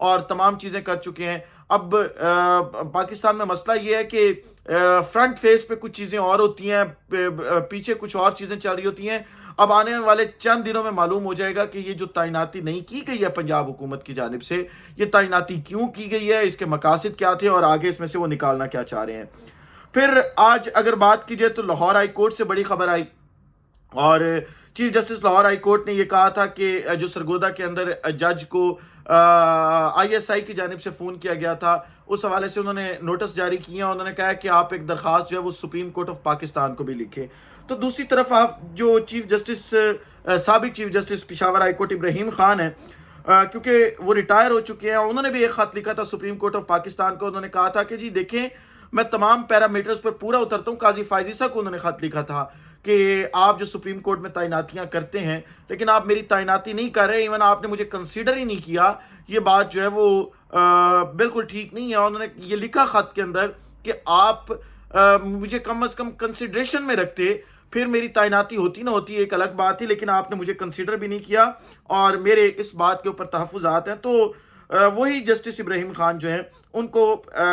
اور تمام چیزیں کر چکے ہیں. اب پاکستان میں مسئلہ یہ ہے کہ فرنٹ فیس پہ کچھ چیزیں اور ہوتی ہیں, پیچھے کچھ اور چیزیں چل رہی ہوتی ہیں. اب آنے والے چند دنوں میں معلوم ہو جائے گا کہ یہ جو تعیناتی نہیں کی گئی ہے پنجاب حکومت کی جانب سے, یہ تعیناتی کیوں کی گئی ہے, اس کے مقاصد کیا تھے اور آگے اس میں سے وہ نکالنا کیا چاہ رہے ہیں. پھر آج اگر بات کی جائے تو لاہور ہائی کورٹ سے بڑی خبر آئی, اور chief justice Lahore high court نے یہ کہا تھا کہ جو سرگودا کے اندر جج کو آئی ایس آئی کی جانب سے فون کیا گیا تھا, اس حوالے سے انہوں نے نوٹس جاری کیا. انہوں نے کہا کہ آپ ایک درخواست جو ہے وہ سپریم کورٹ آف پاکستان کو بھی لکھیں. تو دوسری طرف آپ جو چیف جسٹس سابق chief justice Peshawar high court Ibrahim Khan ہیں, کیونکہ وہ ریٹائر ہو چکے ہیں, انہوں نے بھی ایک خط لکھا تھا سپریم کورٹ آف پاکستان کو. انہوں نے کہا تھا کہ جی دیکھیں, میں تمام پیرامیٹرز پر پورا اترتا ہوں. قاضی فائزی صاحب کو انہوں نے خط لکھا تھا کہ آپ جو سپریم کورٹ میں تعیناتیاں کرتے ہیں لیکن آپ میری تعیناتی نہیں کر رہے, ایون آپ نے مجھے کنسیڈر ہی نہیں کیا, یہ بات جو ہے وہ بالکل ٹھیک نہیں ہے. انہوں نے یہ لکھا خط کے اندر کہ آپ مجھے کم از کم کنسیڈریشن میں رکھتے, پھر میری تعیناتی ہوتی نہ ہوتی ایک الگ بات تھی, لیکن آپ نے مجھے کنسیڈر بھی نہیں کیا اور میرے اس بات کے اوپر تحفظات ہیں. تو وہی جسٹس ابراہیم خان جو ہیں, ان کو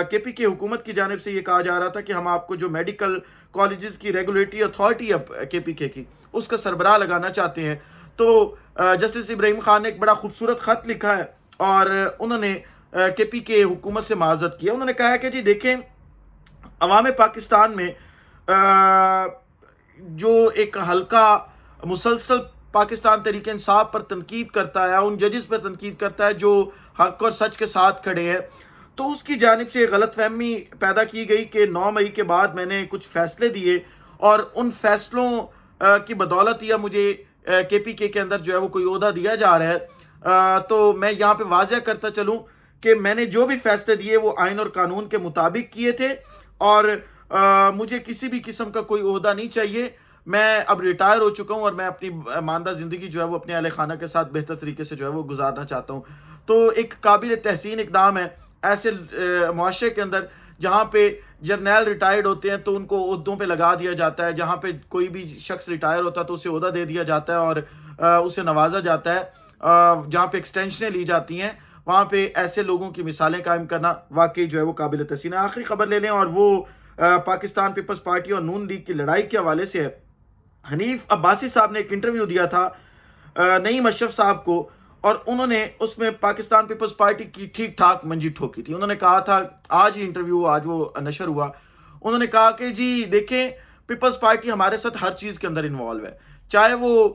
کے پی کے حکومت کی جانب سے یہ کہا جا رہا تھا کہ ہم آپ کو جو میڈیکل کالجز کی ریگولیٹری اتھارٹی اب کے پی کے کی, اس کا سربراہ لگانا چاہتے ہیں. تو جسٹس ابراہیم خان نے ایک بڑا خوبصورت خط لکھا ہے اور انہوں نے کے پی کے حکومت سے معذرت کیا. انہوں نے کہا کہ جی دیکھیں, عوام پاکستان میں جو ایک حلقہ مسلسل پاکستان تحریک انصاف پر تنقید کرتا ہے, ان ججز پر تنقید کرتا ہے جو حق اور سچ کے ساتھ کھڑے ہیں, تو اس کی جانب سے غلط فہمی پیدا کی گئی کہ 9 مئی کے بعد میں نے کچھ فیصلے دیے اور ان فیصلوں کی بدولت یا مجھے کے پی کے اندر جو ہے وہ کوئی عہدہ دیا جا رہا ہے. تو میں یہاں پہ واضح کرتا چلوں کہ میں نے جو بھی فیصلے دیے وہ آئین اور قانون کے مطابق کیے تھے اور مجھے کسی بھی قسم کا کوئی عہدہ نہیں چاہیے. میں اب ریٹائر ہو چکا ہوں اور میں اپنی ماندہ زندگی جو ہے وہ اپنے اہل خانہ کے ساتھ بہتر طریقے سے جو ہے وہ گزارنا چاہتا ہوں. تو ایک قابل تحسین اقدام ہے ایسے معاشرے کے اندر جہاں پہ جرنیل ریٹائرڈ ہوتے ہیں تو ان کو عہدوں پہ لگا دیا جاتا ہے, جہاں پہ کوئی بھی شخص ریٹائر ہوتا ہے تو اسے عہدہ دے دیا جاتا ہے اور اسے نوازا جاتا ہے. جہاں پہ ایکسٹینشنیں لی جاتی ہیں وہاں پہ ایسے لوگوں کی مثالیں قائم کرنا واقعی جو ہے وہ قابل تحسین ہے. آخری خبر لے لیں اور وہ پاکستان پیپلز پارٹی اور نون لیگ کی لڑائی کے حوالے سے ہے. حنیف عباسی صاحب نے ایک انٹرویو دیا تھا نعیم اشرف صاحب کو, اور انہوں نے اس میں پاکستان پیپلز پارٹی کی ٹھیک ٹھاک منجی ٹھوکی تھی. انہوں نے کہا تھا, آج ہی انٹرویو آج وہ نشر ہوا, انہوں نے کہا کہ جی دیکھیں پیپلز پارٹی ہمارے ساتھ ہر چیز کے اندر انوالو ہے, چاہے وہ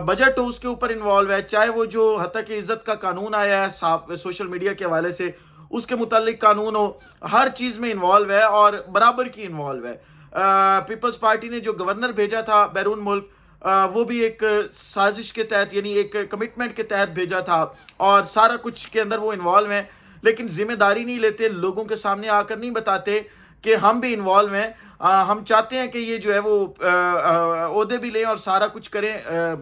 بجٹ ہو اس کے اوپر انوالو ہے, چاہے وہ جو حتیٰ کہ عزت کا قانون آیا ہے سوشل میڈیا کے حوالے سے اس کے متعلق قانون ہو, ہر چیز میں انوالو ہے اور برابر کی انوالو ہے. پیپلز پارٹی نے جو گورنر بھیجا تھا بیرون ملک وہ بھی ایک سازش کے تحت یعنی ایک کمٹمنٹ کے تحت بھیجا تھا اور سارا کچھ کے اندر وہ انوالو ہیں, لیکن ذمہ داری نہیں لیتے, لوگوں کے سامنے آ کر نہیں بتاتے کہ ہم بھی انوالو ہیں. ہم چاہتے ہیں کہ یہ جو ہے وہ عہدے بھی لیں اور سارا کچھ کریں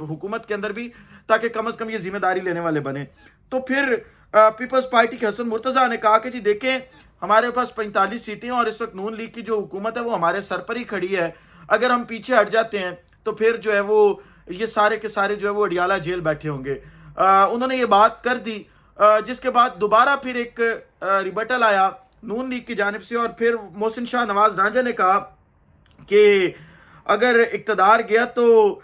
حکومت کے اندر بھی, تاکہ کم از کم یہ ذمہ داری لینے والے بنیں. تو پھر پیپلز پارٹی کے حسن مرتضیٰ نے کہا کہ جی دیکھیں ہمارے پاس 45 سیٹیں اور اس وقت نون لیگ کی جو حکومت ہے وہ ہمارے سر پر ہی کھڑی ہے, اگر ہم پیچھے ہٹ جاتے ہیں تو پھر جو ہے وہ یہ سارے کے سارے جو ہے وہ اڈیالہ جیل بیٹھے ہوں گے. انہوں نے یہ بات کر دی, جس کے بعد دوبارہ پھر ایک ریبٹل آیا نون لیگ کی جانب سے, اور پھر محسن شاہ نواز رانجھا نے کہا کہ اگر اقتدار گیا تو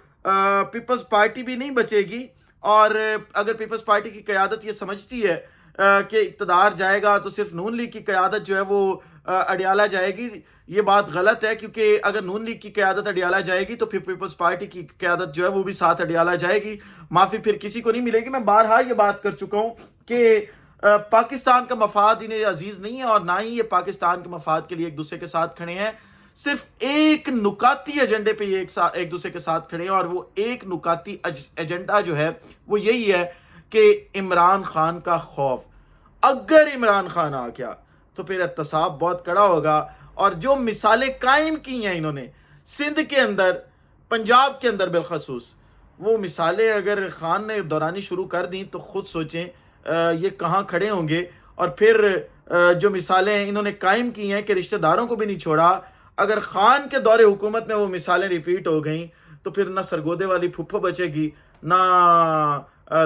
پیپلز پارٹی بھی نہیں بچے گی, اور اگر پیپلز پارٹی کی قیادت یہ سمجھتی ہے کہ اقتدار جائے گا تو صرف نون لیگ کی قیادت جو ہے وہ اڈیالہ جائے گی. یہ بات غلط ہے, کیونکہ اگر نون لیگ کی قیادت اڈیالہ جائے گی تو پھر پیپلز پارٹی کی قیادت جو ہے وہ بھی ساتھ اڈیالہ جائے گی, معافی پھر کسی کو نہیں ملے گی. میں بارہا یہ بات کر چکا ہوں کہ پاکستان کا مفاد انہیں عزیز نہیں ہے اور نہ ہی یہ پاکستان کے مفاد کے لیے ایک دوسرے کے ساتھ کھڑے ہیں, صرف ایک نکاتی ایجنڈے پہ یہ ایک دوسرے کے ساتھ کھڑے ہیں, اور وہ ایک نکاتی ایجنڈا جو ہے وہ یہی ہے کہ عمران خان کا خوف. اگر عمران خان آ گیا تو پھر احتساب بہت کڑا ہوگا, اور جو مثالیں قائم کی ہیں انہوں نے سندھ کے اندر, پنجاب کے اندر بالخصوص, وہ مثالیں اگر خان نے دورانی شروع کر دیں تو خود سوچیں یہ کہاں کھڑے ہوں گے. اور پھر جو مثالیں انہوں نے قائم کی ہیں کہ رشتہ داروں کو بھی نہیں چھوڑا, اگر خان کے دور حکومت میں وہ مثالیں ریپیٹ ہو گئیں تو پھر نہ سرگودے والی پھپھو بچے گی, نہ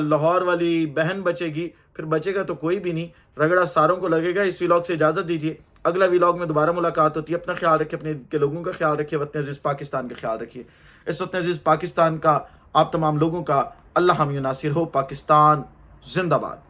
لاہور والی بہن بچے گی, پھر بچے گا تو کوئی بھی نہیں، رگڑا ساروں کو لگے گا۔ اس ولاگ سے اجازت دیجیے، اگلا ولاگ میں دوبارہ ملاقات ہوتی ہے۔ اپنا خیال رکھیے، اپنے کے لوگوں کا خیال رکھیے، وطن عزیز پاکستان کا خیال رکھیے۔ اس وطن عزیز پاکستان کا آپ تمام لوگوں کا اللہ حامی و ناصر ہو۔ پاکستان زندہ باد۔